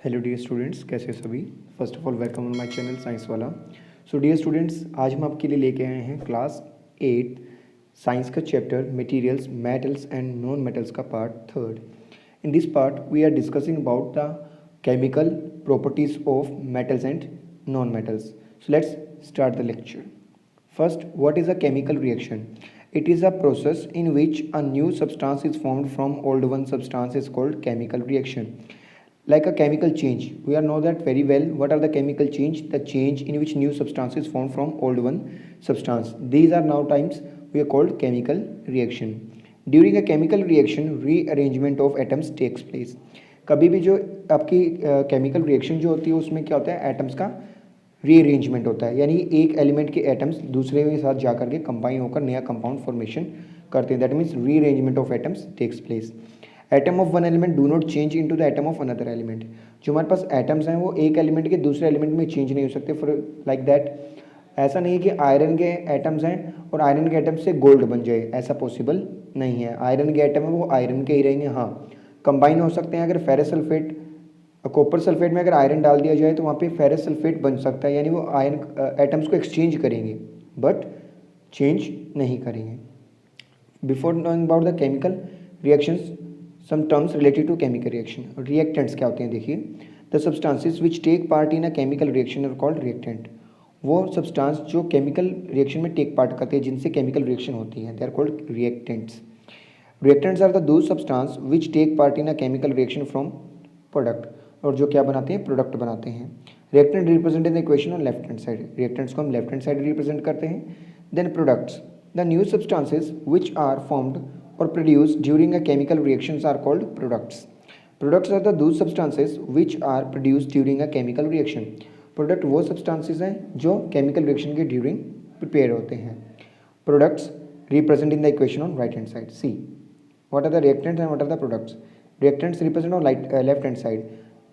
Hello dear students, कैसे सभी। First of all welcome on my channel science वाला। So dear students, आज हम आपके लिए लेके आए हैं क्लास 8 साइंस का chapter materials, metals and non metals का part third. In this part we are discussing about the chemical properties of metals and non metals. So let's start the lecture. First, what is a chemical reaction? It is a process in which a new substance is formed from old one substance is called chemical reaction. Like a chemical change, we all know that very well. What are the chemical change? The change in which new substance is formed from old one substance. These are now times we are called chemical reaction. During a chemical reaction, rearrangement of atoms takes place. कभी भी जो आपकी chemical reaction जो होती है उसमें क्या होता है, atoms का रीअरेंजमेंट होता है, यानी एक एलिमेंट के एटम्स दूसरे के साथ जाकर के कंबाइन होकर नया कंपाउंड फॉर्मेशन करते हैं। That means rearrangement of atoms takes place. Atom of one element do not change into the atom of another element. जो हमारे पास एटम्स हैं वो एक एलिमेंट के दूसरे एलिमेंट में चेंज नहीं हो सकते। फॉर लाइक दैट, ऐसा नहीं है कि आयरन के एटम्स हैं और आयरन के एटम्स से गोल्ड बन जाए, ऐसा पॉसिबल नहीं है। आयरन के एटम है वो आयरन के ही रहेंगे। हाँ, कंबाइन हो सकते हैं। अगर फेरस सल्फेट कॉपर सल्फेट में अगर आयरन डाल दिया जाए तो वहाँ पे फेरस सल्फेट बन सकता है, यानी वो आयरन एटम्स को एक्सचेंज करेंगे बट चेंज नहीं करेंगे। Before knowing about the chemical reactions, some terms related to chemical reaction. Reactants क्या होते हैं देखिए। The substances which take part in a chemical reaction are called reactant. वो सब्सटेंस जो केमिकल रिएक्शन में टेक पार्ट करते हैं, जिनसे केमिकल रिएक्शन होती है, they are called reactants. Reactants are the those substance which take part in a chemical reaction from product, और जो क्या बनाते हैं, प्रोडक्ट बनाते हैं। Reactant represent in the equation on left hand side. Reactants को हम लेफ्ट हैंड साइड रिप्रेजेंट करते हैं। Then products, the new substances which are formed और produced during a chemical reactions are called products. Products are the those substances which are produced during a chemical reaction. Product वो substances हैं जो chemical reaction के during prepare होते हैं। Products represent in the equation on right hand side. See what are the reactants and what are the products. Reactants represent on left hand side.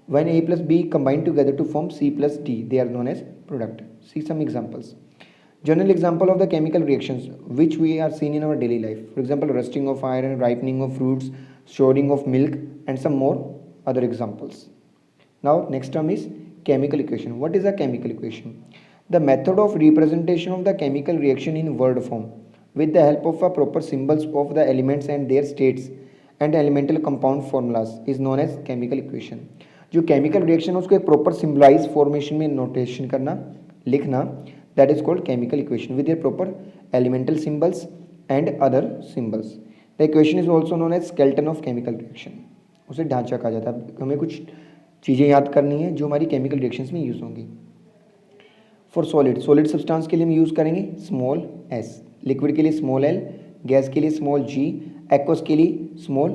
When A plus B combine together to form C plus D, they are known as product. See some examples. General example of the chemical reactions which we are seen in our daily life. For example, rusting of iron, ripening of fruits, storing of milk, and some more other examples. Now next term is chemical equation. What is a chemical equation? The method of representation of the chemical reaction in word form with the help of a proper symbols of the elements and their states and elemental compound formulas is known as chemical equation. जो chemical reaction है उसको एक proper symbolise formation में notation करना, लिखना, that is called chemical equation with their proper elemental symbols and other symbols. The equation is also known as skeleton of chemical reaction. उसे ढांचा कहा जाता है। हमें कुछ चीज़ें याद करनी है जो हमारी केमिकल रिएक्शंस में यूज़ होंगी। फॉर सॉलिड सब्सटेंस के लिए हम यूज़ करेंगे स्मॉल एस, लिक्विड के लिए स्मॉल एल, गैस के लिए स्मॉल जी, एक्वस के लिए small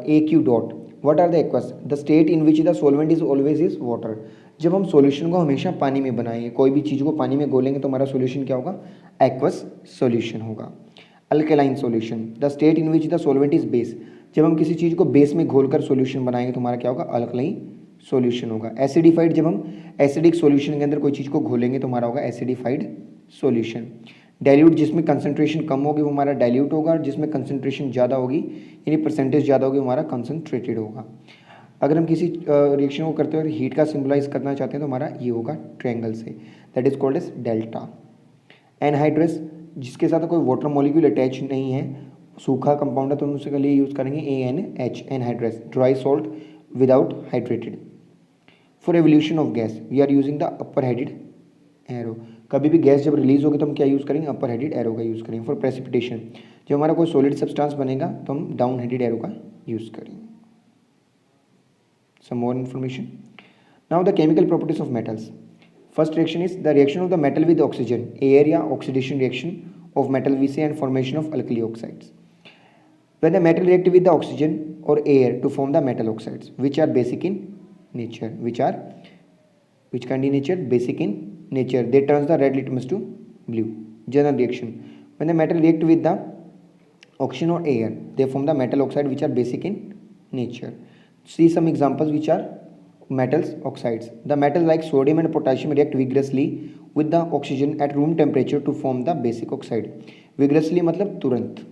A Q dot. What are the aqueous? The state in which the solvent is always is water. जब हम सॉल्यूशन को हमेशा पानी में बनाएंगे, कोई भी चीज़ को पानी में घोलेंगे तो हमारा सॉल्यूशन क्या होगा? एक्वस सॉल्यूशन होगा। Alkaline solution, the state in which the solvent is base. जब हम किसी चीज़ को बेस में घोलकर सॉल्यूशन बनाएंगे तो हमारा क्या होगा? अल्कलाइन सॉल्यूशन होगा। एसिडिफाइड, जब हम एसिडिक सॉल्यूशन के अंदर कोई चीज़ को घोलेंगे तो हमारा होगा एसिडिफाइड सॉल्यूशन। डाइल्यूट, जिसमें कंसंट्रेशन कम होगी वो हमारा डाइल्यूट होगा, और जिसमें कंसंट्रेशन ज़्यादा होगी यानी परसेंटेज ज़्यादा होगी हमारा कंसंट्रेटेड होगा। अगर हम किसी रिएक्शन को करते हुए हीट का सिंबलाइज करना चाहते हैं तो हमारा ये होगा ट्रायंगल से, that is called as delta. Anhydrous, जिसके साथ कोई वाटर मॉलिक्यूल अटैच नहीं है, सूखा कंपाउंड है तो हम उसके लिए यूज़ करेंगे ANH, anhydrous. Dry salt without hydrated. For evolution of gas we are using the upper headed arrow. कभी भी गैस जब रिलीज होगी तो हम क्या यूज़ करेंगे? अपर हेडेड एरो का यूज़ करेंगे। फॉर प्रेसिपिटेशन, जब हमारा कोई सॉलिड सब्सटेंस बनेगा तो हम डाउन हेडेड एरो का यूज़ करेंगे। Some more information. Now the chemical properties of metals. First reaction is the reaction of the metal with oxygen, air या oxidation reaction of metal we say and formation of alkali oxides. When the metal react with the oxygen or air to form the metal oxides, which are basic in nature, which kind in nature? Basic in nature. They turns the red litmus to blue. General reaction. When the metal react with the oxygen or air, they form the metal oxide which are basic in nature. See some examples which are metals oxides. The metals like sodium and potassium react vigorously with the oxygen at room temperature to form the basic oxide. Vigorously मतलब तुरंत,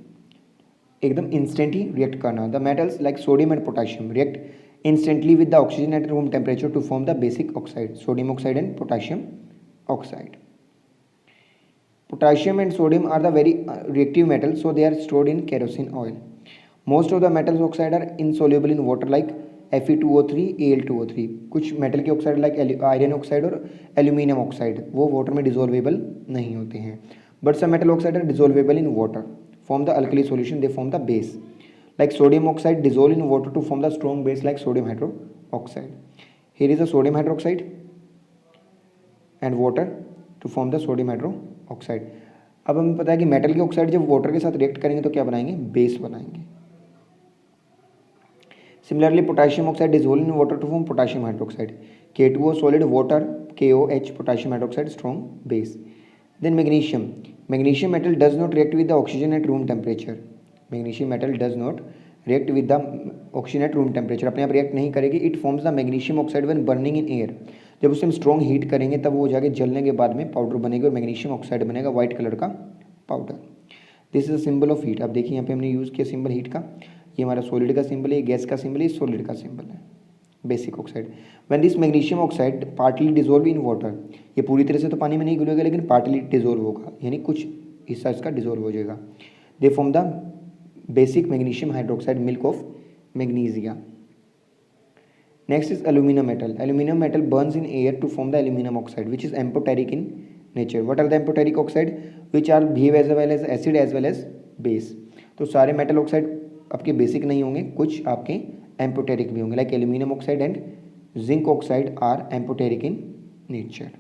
एकदम instant ही react करना। The metals like sodium and potassium react instantly with the oxygen at room temperature to form the basic oxide, sodium oxide and potassium oxide. Potassium and sodium are the very reactive metals, so they are stored in kerosene oil. Most of the metals oxide are insoluble in water like Fe2O3, Al2O3. कुछ metal के oxide like iron oxide और aluminium oxide वो water में dissolvable नहीं होते हैं, but some metal oxide are dissolvable in water, form the alkali solution, they form the base. Like sodium oxide dissolve in water to form the strong base like sodium hydroxide. Here is a sodium hydroxide and water to form the sodium hydroxide. अब हमें पता है कि metal के oxide जब water के साथ react करेंगे तो क्या बनाएंगे, बेस बनाएंगे. Similarly potassium oxide dissolve in water to form potassium hydroxide. K2O solid water, KOH potassium hydroxide strong base. Then magnesium. Magnesium metal does not react with the oxygen at room temperature. Magnesium metal does not react with the oxygen at room temperature, अपने आप react नहीं करेगी. It forms the magnesium oxide when burning in air. जब उसे हम strong heat करेंगे तब वो जाके जलने के बाद में पाउडर बनेगा और मैग्नीशियम ऑक्साइड बनेगा, वाइट कलर का powder. This is a symbol of heat. अब देखिए यहाँ पे हमने यूज़ किया सिंबल हीट का. ये हमारा सॉलिड का सिंबल है, गैस का सिंबल है, सॉलिड का सिंबल है, basic oxide. When this magnesium oxide partly dissolve in water, ये पूरी तरह से तो पानी में नहीं घुलेगा लेकिन पार्टली डिजोल्व होगा, यानी कुछ हिस्सा इसका डिजोल्व हो जाएगा. They form the basic magnesium hydroxide, milk of magnesia. Next is aluminium metal. Aluminium metal burns in air to form the aluminium oxide which is amphoteric in nature. What are the amphoteric oxide? Which are behave as well as acid as well as base. तो सारे metal oxide आपके basic नहीं होंगे, कुछ आपके amphoteric भी होंगे, like aluminium oxide and zinc oxide are amphoteric in nature.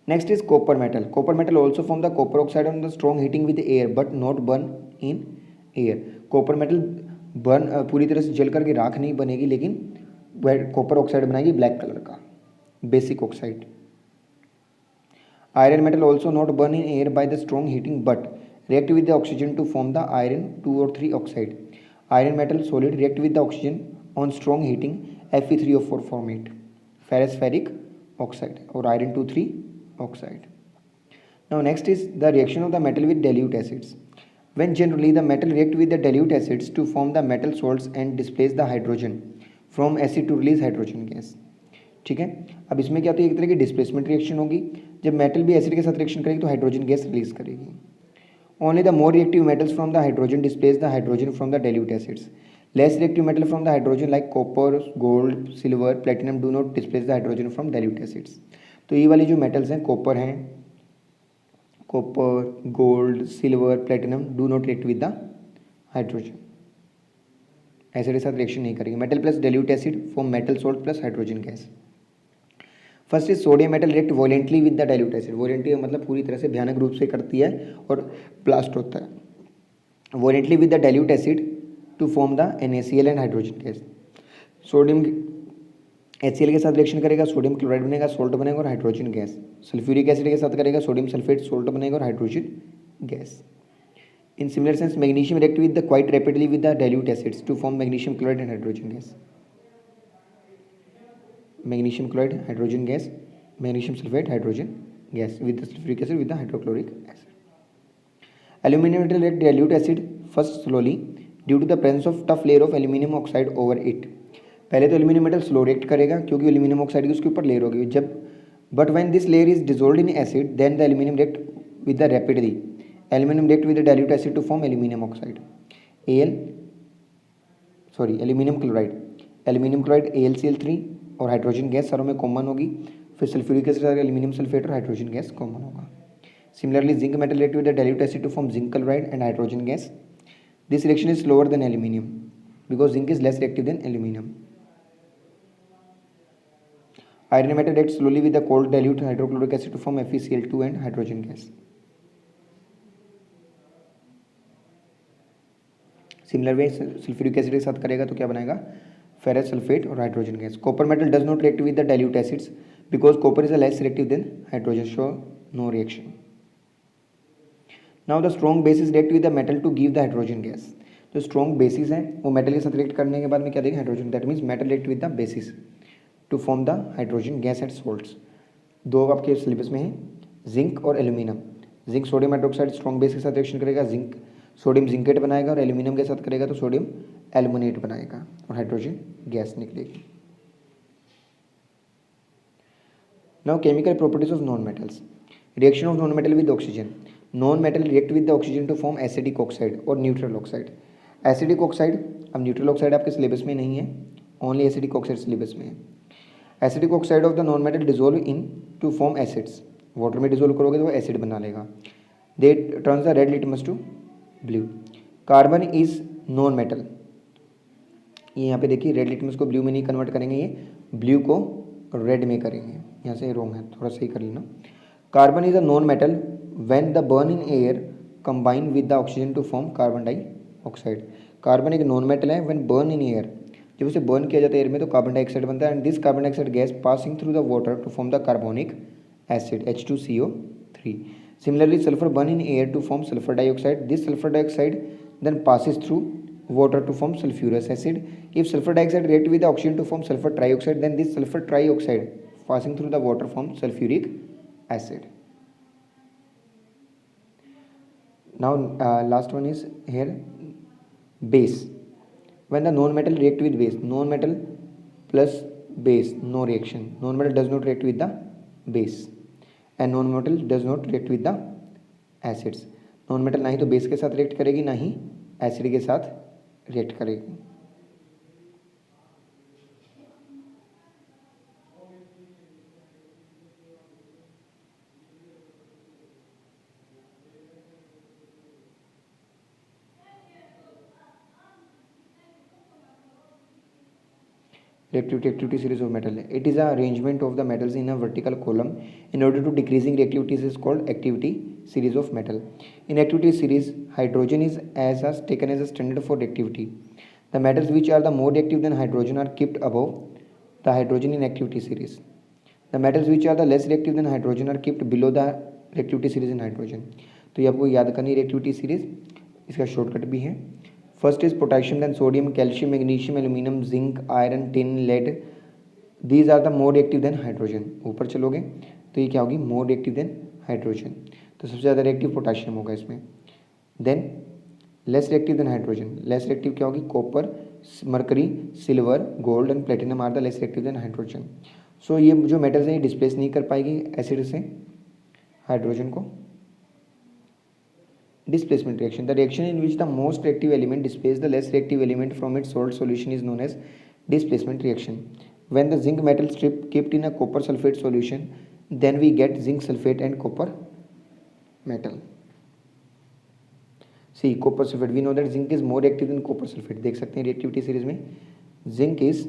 Next is copper metal. Copper metal also form the copper oxide on the strong heating with air but not burn in air. Copper metal burn पूरी तरह से जल करके राख नहीं बनेगी लेकिन copper oxide बनाएगी ब्लैक कलर का, basic oxide. Iron metal also not burn in air by the strong heating but react with the oxygen to form the iron 2 or 3 oxide. Iron metal solid react with the oxygen on strong heating Fe3O4 form it, ferrous ferric oxide और iron 2,3 oxide. Now next is the reaction of the metal with dilute acids. When generally the metal react with the dilute acids to form the metal salts and displace the hydrogen from acid to release hydrogen gas. ठीक है, अब इसमें क्या होता है, एक तरह की डिस्प्लेसमेंट रिएक्शन होगी. जब मेटल भी एसिड के साथ रिएक्शन करेगी तो हाइड्रोजन गैस रिलीज करेगी. Only the more reactive metals from the hydrogen displace the hydrogen from the dilute acids. Less reactive metal from the hydrogen like copper, gold, silver, platinum do not displace the hydrogen from dilute acids. तो ये वाली जो metals हैं, copper हैं, copper, gold, silver, platinum, do not react with the hydrogen, acid के साथ reaction नहीं करेंगे. Metal plus dilute acid form metal salt plus hydrogen gas. First is sodium metal react voluntarily with the dilute acid. Voluntarily मतलब पूरी तरह से भयानक रूप से करती है और ब्लास्ट होता है. Violently with the dilute acid to form the NaCl and hydrogen gas. Sodium HCl के साथ रिएक्शन करेगा, सोडियम क्लोराइड बनेगा, सोल्ट बनेगा और हाइड्रोजन गैस. सल्फ्यूरिक एसिड के साथ करेगा, सोडियम सल्फेट सोल्ट बनेगा और hydrogen gas. In similar sense magnesium react with the quite rapidly with the dilute acids to form magnesium chloride and hydrogen gas. Magnesium chloride hydrogen gas, magnesium sulphate hydrogen gas with the sulphuric acid with the hydrochloric acid. Aluminium metal react dilute acid first slowly due to the presence of tough layer of aluminium oxide over it. पहले तो aluminium metal slow react करेगा क्योंकि aluminium oxide की उसके ऊपर layer होगी. जब but when this layer is dissolved in acid then the aluminium react with the rapidly. Aluminium react with the dilute acid to form aluminium oxide, aluminium chloride. Aluminium chloride AlCl3 और hydrogen gas सारों में common होगी. फिर sulphuric acid aluminium sulphate और hydrogen gas common होगा. Similarly zinc metal react with the dilute acid to form zinc chloride and hydrogen gas. This reaction is slower then aluminium because zinc is less reactive then aluminium. Iron metal reacts slowly with the cold dilute hydrochloric acid to form FeCl2 and hydrogen gas. Similar way sulfuric acid के साथ करेगा तो क्या बनाएगा, ferrous sulfate और hydrogen gas. Copper metal does not react with the dilute acids because copper is a less reactive than hydrogen, so no reaction. Now the strong bases react with the metal to give the hydrogen gas. जो strong bases हैं वो metal के साथ react करने के बाद में क्या देगा, hydrogen. That means metal react with the bases to form the hydrogen gas and salts. दो आपके सिलेबस में है, जिंक और aluminium. Zinc sodium hydroxide strong base के साथ रिएक्शन करेगा, जिंक सोडियम जिंकेट बनाएगा और एल्यूमिनियम के साथ करेगा तो सोडियम एल्युमिनेट बनाएगा और हाइड्रोजन गैस निकलेगी। Now chemical properties of non metals. Reaction of non metal with oxygen. Non metal react with the oxygen to form acidic oxide और न्यूट्रल ऑक्साइड। एसिडिक ऑक्साइड, अब neutral oxide आपके syllabus में नहीं है, only acidic oxide syllabus में है। Acidic oxide of the non metal dissolve in to form acids. Water में dissolve करोगे तो वो एसिड बना लेगा। They turns the red litmus to blue. Carbon is non metal, ये यहाँ पे देखिए रेड लिटमस को ब्लू में नहीं कन्वर्ट करेंगे, ये ब्लू को रेड में करेंगे। यहाँ से रोंग है, थोड़ा सही कर लेना। Carbon is a non metal when the burn in air combine with the oxygen to form carbon dioxide. Carbon एक नॉन मेटल है व्हेन बर्न इन एयर, जब उसे बर्न किया जाता है एयर में तो कार्बन डाइऑक्साइड बनता है। And this carbon dioxide gas passing through the water to form the carbonic acid H2CO3। Similarly sulphur burn in air to form sulphur dioxide. This sulphur dioxide then passes through water to form sulfurous acid. If sulfur dioxide react with the oxygen to form sulfur trioxide, then this sulfur trioxide passing through the water forms sulfuric acid. Now last one is here base. When the non-metal react with base, non-metal plus base, no reaction. Non-metal does not react with the base and non-metal does not react with the acids. Non metal ना ही तो base के साथ react करेगी, ना ही acid के साथ react करेगी। reactivity series of metal. It is a arrangement of the metals in a vertical column in order to decreasing reactivity is called activity series of metal. In activity series, hydrogen is taken as a standard for reactivity. The metals which are the more reactive than hydrogen are kept above the hydrogen in activity series. The metals which are the less reactive than hydrogen are kept below the reactivity series in hydrogen. तो ये आपको याद करनी reactivity series, इसका shortcut भी है। First is potassium, then sodium, calcium, magnesium, aluminium, zinc, iron, tin, lead. These are the more reactive than hydrogen. ऊपर चलोगे तो ये क्या होगी, मोर रिएक्टिव देन हाइड्रोजन। तो सबसे ज़्यादा रिएक्टिव पोटेशियम होगा इसमें। Then less reactive than hydrogen. Less reactive क्या होगी, copper, mercury, silver, gold and platinum are the less reactive than hydrogen. So ये जो मेटल्स हैं ये डिस्प्लेस नहीं कर पाएगी एसिड से हाइड्रोजन को। Displacement reaction. The reaction in which the most reactive element displaces the less reactive element from its salt solution is known as displacement reaction. When the zinc metal strip kept in a copper sulfate solution, then we get zinc sulfate and copper metal. See, copper sulfate. We know that zinc is more reactive than copper sulfate. देख सकते हैं reactivity series में zinc is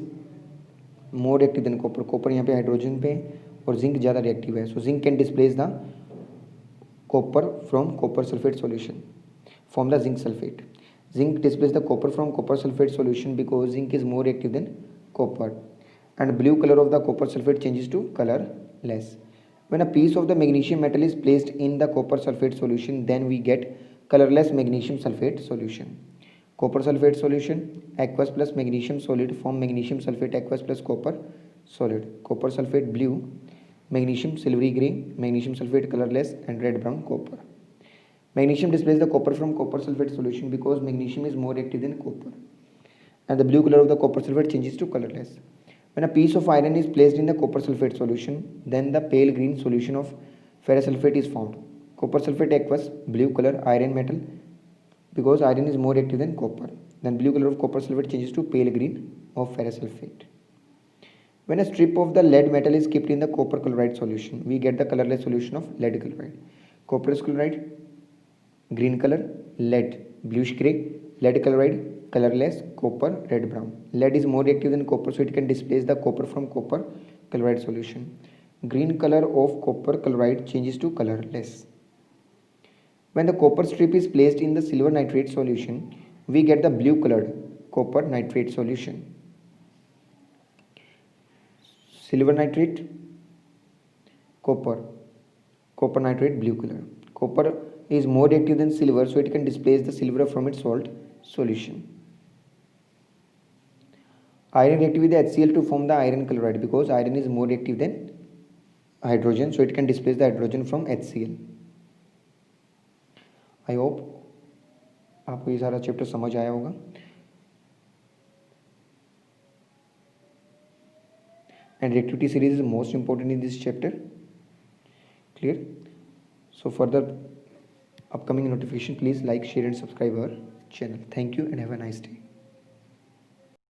more reactive than copper. copper यहाँ पे hydrogen पे और zinc ज़्यादा reactive है. So zinc can displace the copper from copper sulfate solution, form the zinc sulfate. Zinc displaces the copper from copper sulfate solution because zinc is more reactive than copper, and blue color of the copper sulfate changes to colorless. When a piece of the magnesium metal is placed in the copper sulfate solution, then we get colorless magnesium sulfate solution. Copper sulfate solution, aqueous plus magnesium solid form magnesium sulfate aqueous plus copper solid. Copper sulfate blue, magnesium silvery grey, magnesium sulfate colorless, and red brown copper. Magnesium displaces the copper from copper sulfate solution because magnesium is more reactive than copper, and the blue color of the copper sulfate changes to colorless. When a piece of iron is placed in the copper sulfate solution, then the pale green solution of ferrous sulfate is formed. Copper sulfate aqueous, blue color, iron metal, because iron is more reactive than copper. Then blue color of copper sulfate changes to pale green of ferrous sulfate. When a strip of the lead metal is kept in the copper chloride solution, we get the colorless solution of lead chloride. Copper chloride, green color, lead, bluish gray, lead chloride, colorless, copper, red brown. Lead is more reactive than copper, so it can displace the copper from copper chloride solution. Green color of copper chloride changes to colorless. When the copper strip is placed in the silver nitrate solution, we get the blue colored copper nitrate solution. Silver nitrate, copper nitrate, blue color. Copper is more reactive than silver, so it can displace the silver from its salt solution. Iron reactive with the HCl to form the iron chloride because iron is more reactive than hydrogen, so it can displace the hydrogen from HCl. I hope आपको ये सारा chapter समझ आया होगा। and reactivity series is most important in this chapter. Clear? So for the upcoming notification, please like, share and subscribe our channel. Thank you and have a nice day.